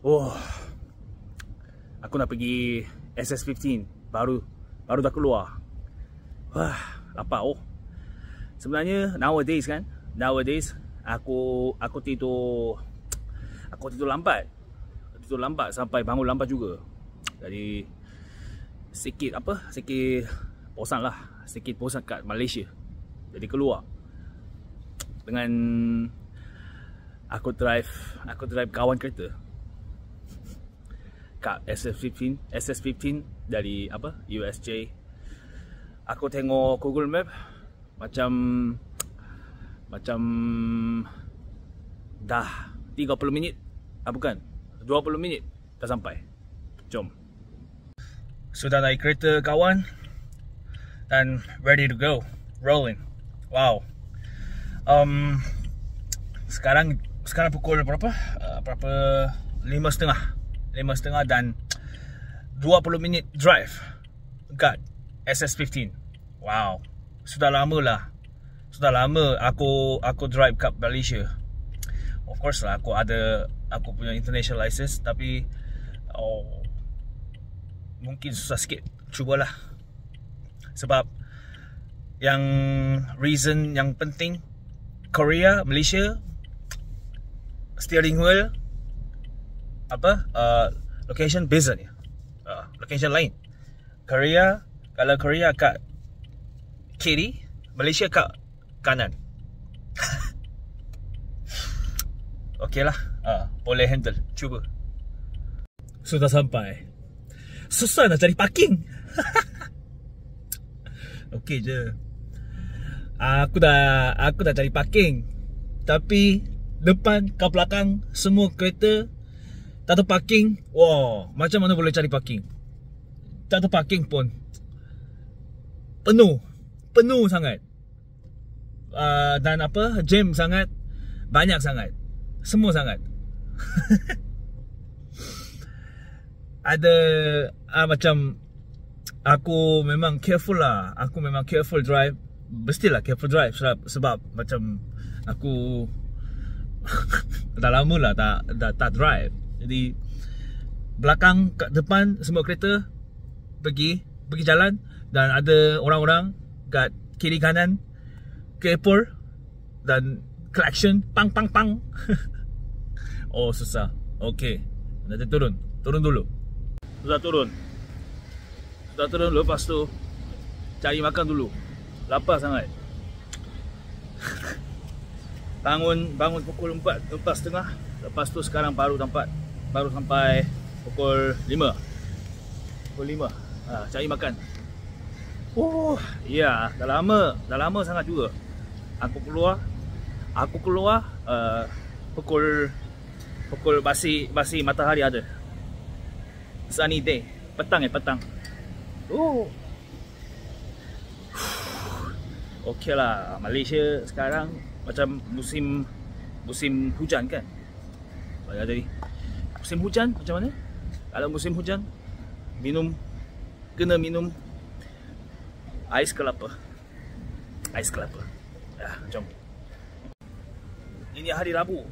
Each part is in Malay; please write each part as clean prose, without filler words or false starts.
Oh, aku nak pergi SS15 baru dah keluar. Wah, lapar. Oh, sebenarnya nowadays aku tidur lambat. Sampai bangun lambat juga. Jadi sikit bosan kat Malaysia. Jadi keluar dengan aku drive kawan kereta kat SS15 dari USJ. Aku tengok Google Map macam dah 30 minit, bukan 20 minit dah sampai. Jom. Sudah naik kereta kawan dan ready to go, rolling. Wow. Sekarang pukul berapa? 5:30 dan 20 minit drive kat SS15. Wow. Sudah lama aku drive kat Malaysia. Of course lah, aku punya international license, tapi mungkin susah sikit. Cubalah. Sebab reason yang penting, Korea, Malaysia, steering wheel location beza ni. Location lain. Kalau Korea kat kiri, Malaysia kat kanan. Okey lah, boleh handle. Cuba. Sudah sampai. Susah nak cari parking. Okey je. Aku dah cari parking, tapi depan ke belakang semua kereta tak ada parking. Wow, macam mana boleh cari parking? Tak ada parking pun. Penuh sangat. Dan jam sangat, banyak sangat. Semua sangat. Ada macam aku memang careful lah. Aku memang careful drive. Mestilah careful drive sebab macam aku dah lama lah tak drive. Jadi belakang kat depan semua kereta pergi jalan, dan ada orang-orang kat kiri kanan kepor dan klaxon pang. Oh, susah. Okey, nanti turun dulu. Sudah turun, lepas tu cari makan dulu. Lapar sangat. Bangun pukul 4:30. Lepas tu sekarang baru sampai pukul 5. Cari makan. Oh, ya, dah lama sangat juga. Aku keluar pukul basi matahari ada. Sunny day. Petang. Oh. Okey lah, Malaysia sekarang macam musim hujan kan. Jadi musim hujan macam mana? Kalau musim hujan kena minum ais kelapa. Ya, jom. Ini hari Rabu.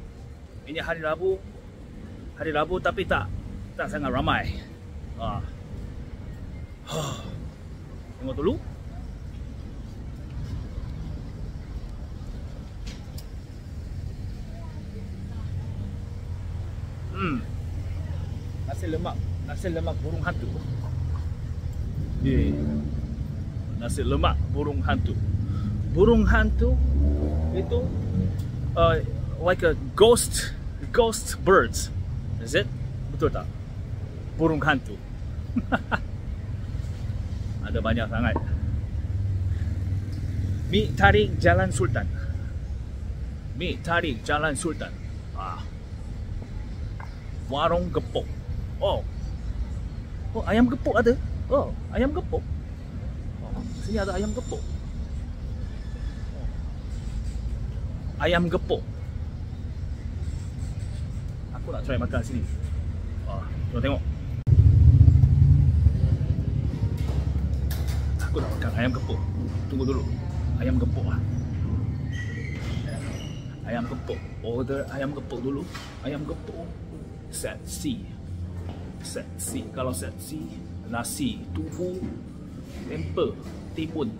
Hari Rabu tapi tak sangat ramai. Tengok dulu. Nasi lemak burung hantu. Nasi lemak burung hantu. Burung hantu itu like a ghost birds. Is it? Betul tak? Burung hantu. Ada banyak sangat. Mi tarik Jalan Sultan. Warung gepuk. Oh, ayam gepuk ada. Ayam gepuk. Sini ada ayam gepuk. Ayam gepuk. Aku nak try makan sini. Jom tengok. Aku nak makan ayam gepuk. Tunggu dulu. Ayam gepuk lah. Ayam gepuk. Order ayam gepuk dulu. Ayam gepuk. set C. Set C. Kalau set C, nasi, tuhu, tempe, timun,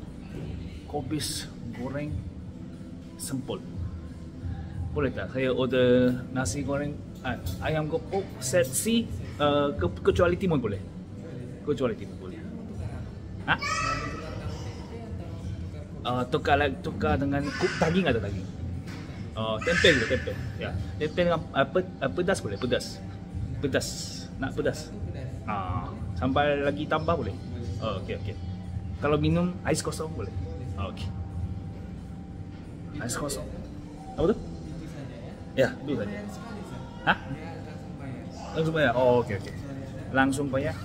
kobis, goreng, sempol. Boleh tak saya order nasi goreng ayam gepuk set C, kecuali timun boleh? Kecuali timun boleh. Ha? Tukar dengan daging, ada daging. Tempe juga, tempe. Ya, tempe dengan pedas boleh, pedas. Pedas. Nak pedas. Sambal lagi tambah boleh? Okey, okey. Kalau minum ais kosong boleh? Okey. Ais kosong. Apa tu? Ya, itu saja. Hah? Langsung bayar? Oh, okey, okey. Langsung bayar.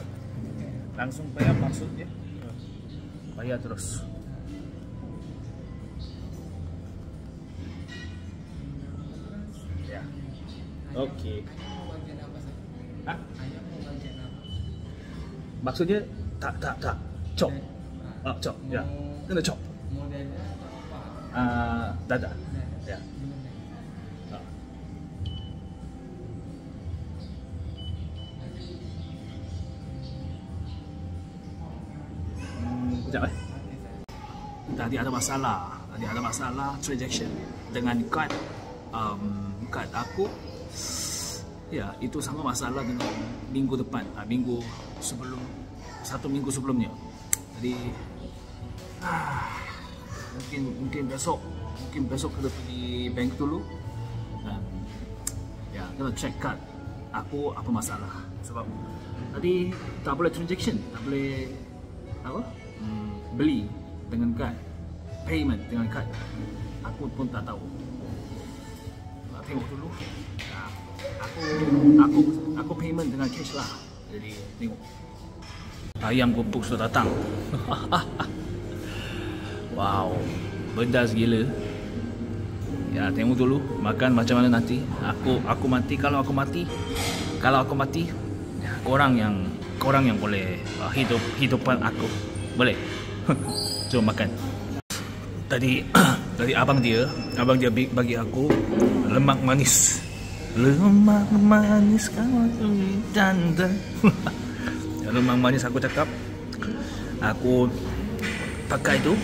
Langsung bayar maksudnya? Bayar terus. Ya. Okey. Hah? Maksudnya tak. Chop. Chop. Ya. Kena chop. Dada. Ya. Sekejap Tadi ada masalah transaction dengan kad aku. Ya, itu sama masalah dengan minggu depan, satu minggu sebelumnya. Jadi mungkin besok kena pergi bank dulu dan ya kena check kad aku apa masalah, sebab tadi tak boleh transaction, tak boleh beli dengan kad, payment dengan kad. Aku pun tak tahu. Tengok dulu. Aku payment dengan cash lah. Jadi tengok. Ayam gepuk sudah datang. Wow, pedas gila. Ya, tengok dulu makan macam mana nanti. Aku mati. Kalau aku mati, ya, korang yang boleh hidupan aku. Boleh. Jom makan. Tadi abang dia bagi aku lemak manis. Lemak manis kamu janda. Lemak manis, aku cakap aku pakai itu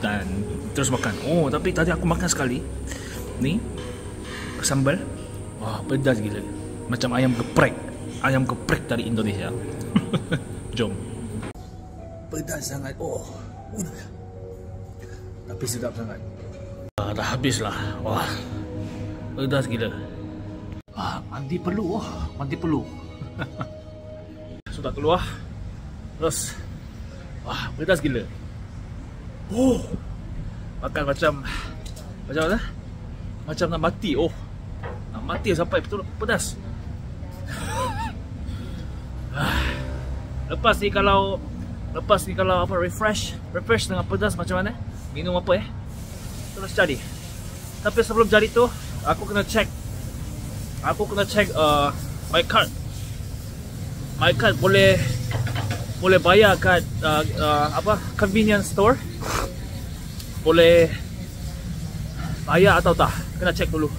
dan terus makan. Oh, tapi tadi aku makan sekali. Ni sambal. Wah, pedas gila. Macam ayam geprek dari Indonesia. Jom. Pedas sangat. Oh. Tapi sedap sangat. Dah habis lah. Wah, pedas gila. Mandi perlu. Sudah keluar. Terus pedas gila. Makan macam mana? Macam nak mati. Nak mati sampai betul pedas. Lepas ni kalau apa refresh dengan pedas macam mana? Minum apa terus jadi. Tapi sebelum jadi tu aku kena check my card. My card boleh bayar kat convenience store. Boleh bayar atau tak? Kena check dulu.